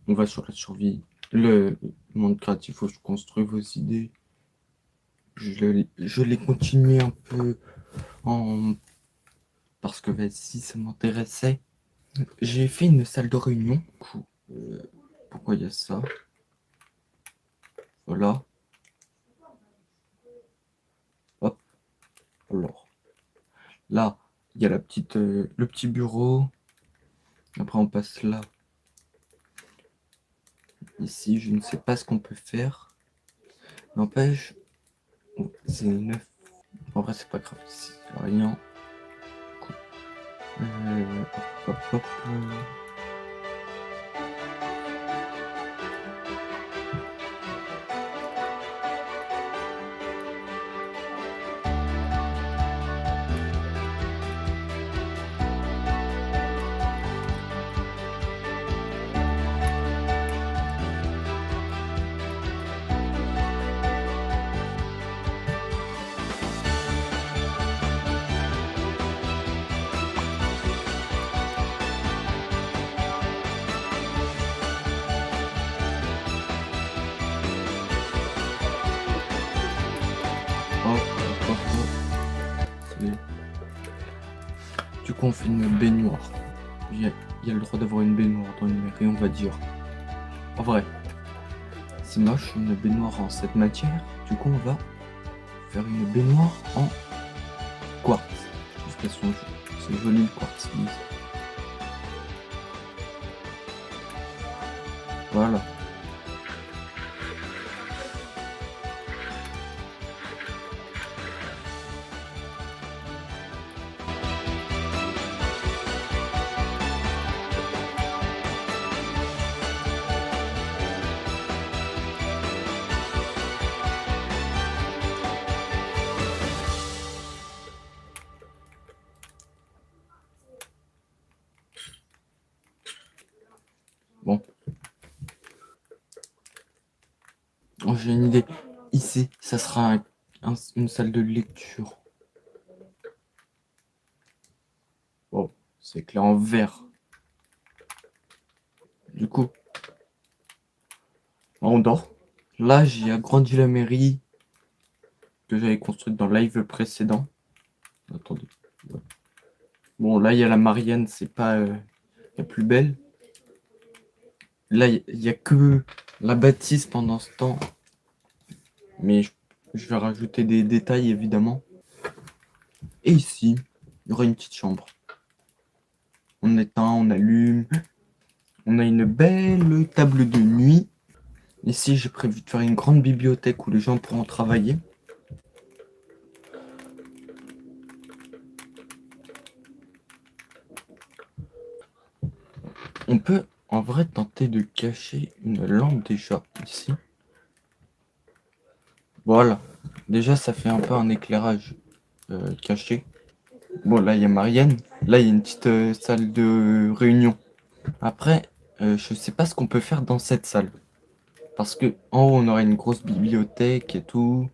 On va sur la survie. Le monde créatif, faut que je construis vos idées. Je l'ai continué un peu en... parce que vas-y, ça m'intéressait. J'ai fait une salle de réunion. Euh, Pourquoi il y a ça? Voilà. Hop. Alors. Là, il y a le petit bureau. Après, on passe là. Ici, je ne sais pas ce qu'on peut faire. N'empêche, c'est neuf. En vrai, c'est pas grave. C'est rien. Hop, hop, hop. Hop, hop, hop. Du coup, on fait une baignoire. Il y a le droit d'avoir une baignoire dans une mairie, on va dire. En vrai, c'est moche, une baignoire en cette matière. Du coup, on va faire une baignoire en quartz. Parce qu'elles sont c'est joli le quartz. Voilà. Bon. Oh, j'ai une idée. Ici, ça sera une salle de lecture. Bon, c'est clair en vert. Du coup, on dort. Là, j'ai agrandi la mairie que j'avais construite dans le live précédent. Attendez. Ouais. Bon, là, il y a la Marianne, c'est pas la plus belle. Là, il n'y a que la bâtisse pendant ce temps. Mais je vais rajouter des détails, évidemment. Et ici, il y aura une petite chambre. On éteint, on allume. On a une belle table de nuit. Ici, j'ai prévu de faire une grande bibliothèque où les gens pourront travailler. On peut en vrai tenter de cacher une lampe déjà ici. Voilà. Déjà, ça fait un peu un éclairage caché. Bon, là, il y a Marianne. Là, il y a une petite salle de réunion. Après, je sais pas ce qu'on peut faire dans cette salle. Parce que en haut, on aurait une grosse bibliothèque et tout.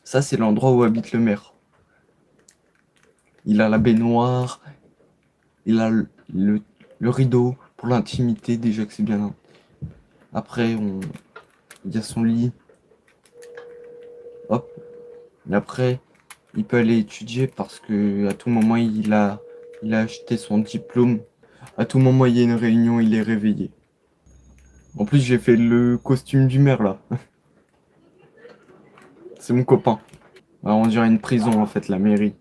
Ça, c'est l'endroit où habite le maire. Il a la baignoire, il a le rideau pour l'intimité, déjà que c'est bien. Après, il y a son lit. Hop. Et après, il peut aller étudier parce que à tout moment, il a acheté son diplôme. À tout moment, il y a une réunion, il est réveillé. En plus, j'ai fait le costume du maire là. C'est mon copain. Alors, on dirait une prison en fait, la mairie.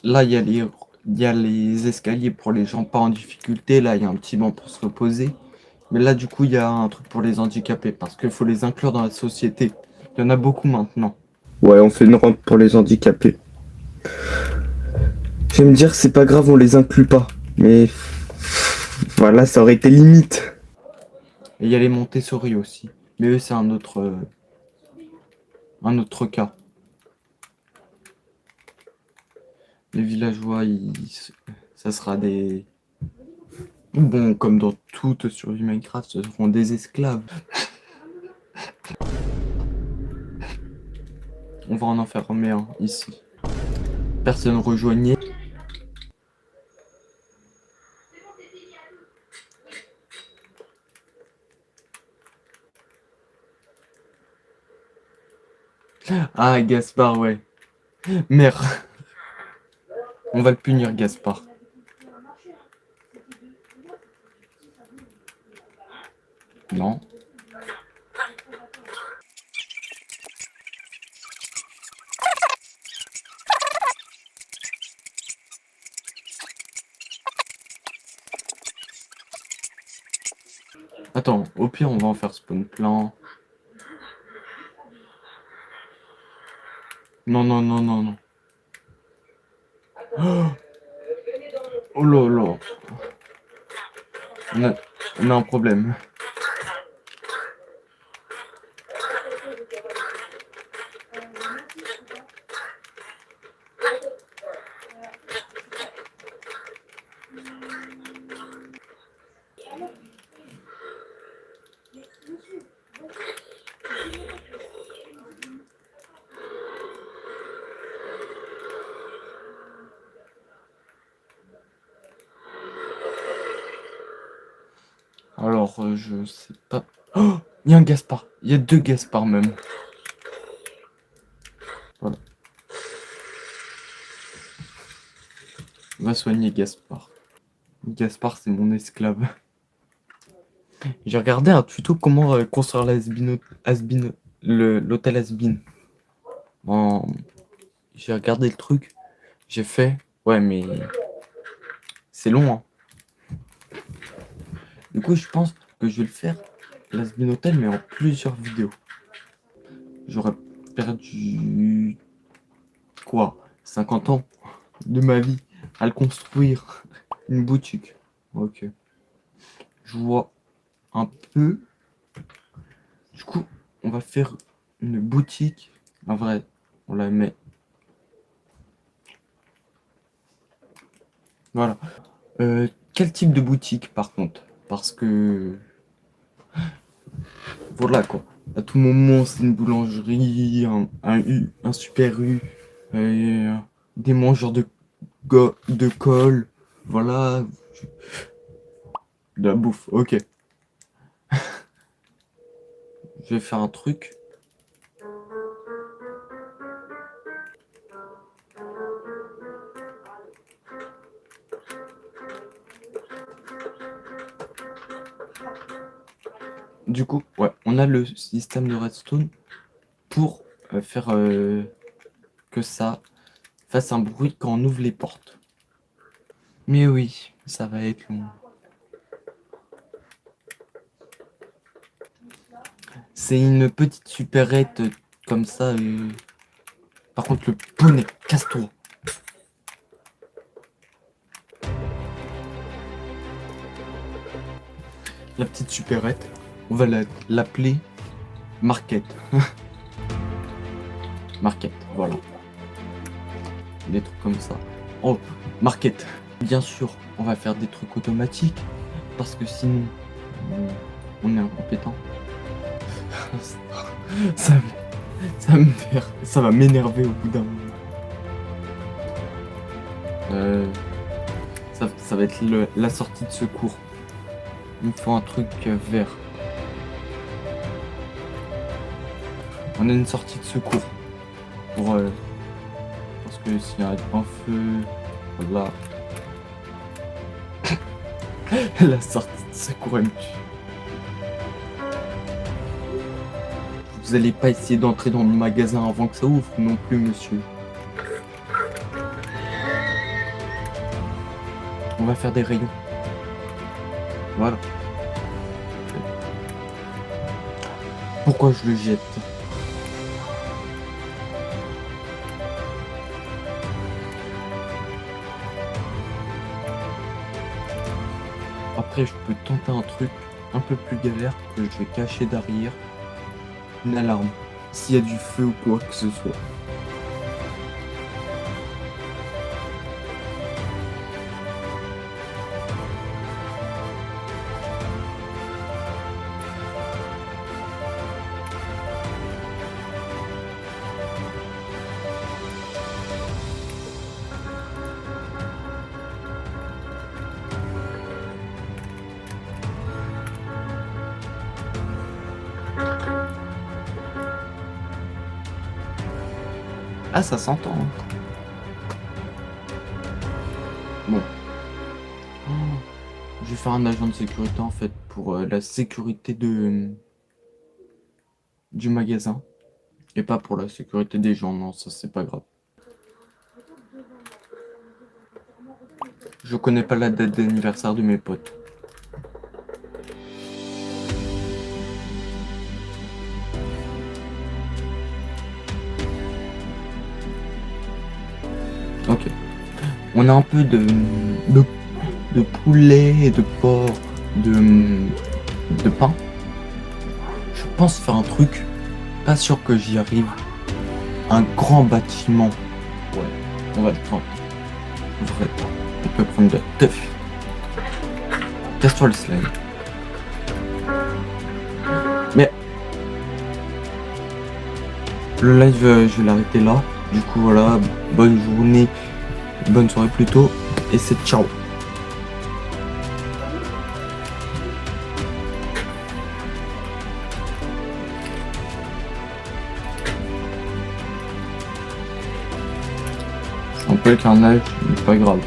Là, il y a les escaliers pour les gens pas en difficulté. Là, il y a un petit banc pour se reposer. Mais là, du coup, il y a un truc pour les handicapés parce qu'il faut les inclure dans la société. Il y en a beaucoup maintenant. Ouais, on fait une rampe pour les handicapés. Je vais me dire, c'est pas grave, on les inclut pas. Mais voilà, ça aurait été limite. Et il y a les Montessori aussi. Mais eux, c'est un autre cas. Les villageois, ça sera des... Bon, comme dans toute survie Minecraft, ce seront des esclaves. On va en enfermer un ici. Personne rejoignait. Ah, Gaspard, ouais. Merde. On va le punir, Gaspard. Non. Attends, au pire, on va en faire spawn plein. Non, non, non, non, non. Oh là là. On a un problème. Alors, je sais pas. Oh, il y a un Gaspard. Il y a 2 Gaspard même. Voilà. On va soigner Gaspard. Gaspard, c'est mon esclave. J'ai regardé un tuto comment construire l'hôtel Asbin. En... J'ai regardé le truc. J'ai fait. Ouais, mais c'est long, hein. Du coup, je pense que je vais le faire, l'Asbin Hotel, mais en plusieurs vidéos. J'aurais perdu, quoi, 50 ans de ma vie à le construire. Une boutique. Ok. Je vois un peu. Du coup, on va faire une boutique. En vrai, on la met. Voilà. Quel type de boutique, par contre? Parce que... Voilà, quoi. À tout moment, c'est une boulangerie, un super U, euh, des mangeurs de colle, voilà, de la bouffe, ok. Je vais faire un truc. Du coup, ouais, on a le système de redstone pour faire que ça fasse un bruit quand on ouvre les portes. Mais oui, ça va être long. C'est une petite supérette comme ça. Par contre, le poney, casse-toi. La petite supérette, on va l'appeler Marquette. Marquette, voilà. Des trucs comme ça. Oh, Marquette. Bien sûr, on va faire des trucs automatiques parce que sinon, on est incompétent. ça, ça va m'énerver au bout d'un moment. Ça va être la sortie de secours. Il me faut un truc vert. On a une sortie de secours pour parce que s'il y a un feu, voilà. La sortie de secours elle me tue. Vous allez pas essayer d'entrer dans le magasin avant que ça ouvre non plus, monsieur. On va faire des rayons. Voilà. Pourquoi je le jette? Après, je peux tenter un truc un peu plus galère que je vais cacher derrière une alarme. S'il y a du feu ou quoi que ce soit. Ah, ça s'entend, hein. Bon. Oh, je vais faire un agent de sécurité en fait pour la sécurité du magasin et pas pour la sécurité des gens. Non, ça c'est pas grave. Je connais pas la date d'anniversaire de mes potes. Ok. On a un peu de poulet, de porc, de pain. Je pense faire un truc. Pas sûr que j'y arrive. Un grand bâtiment. Ouais, on va le prendre. Vrai. On peut prendre de la teuf. Casse-toi le slime. Mais le live, je vais l'arrêter là. Du coup, voilà. Bonne journée. Bonne soirée plutôt. Et c'est ciao. C'est un peu le carnage, mais pas grave.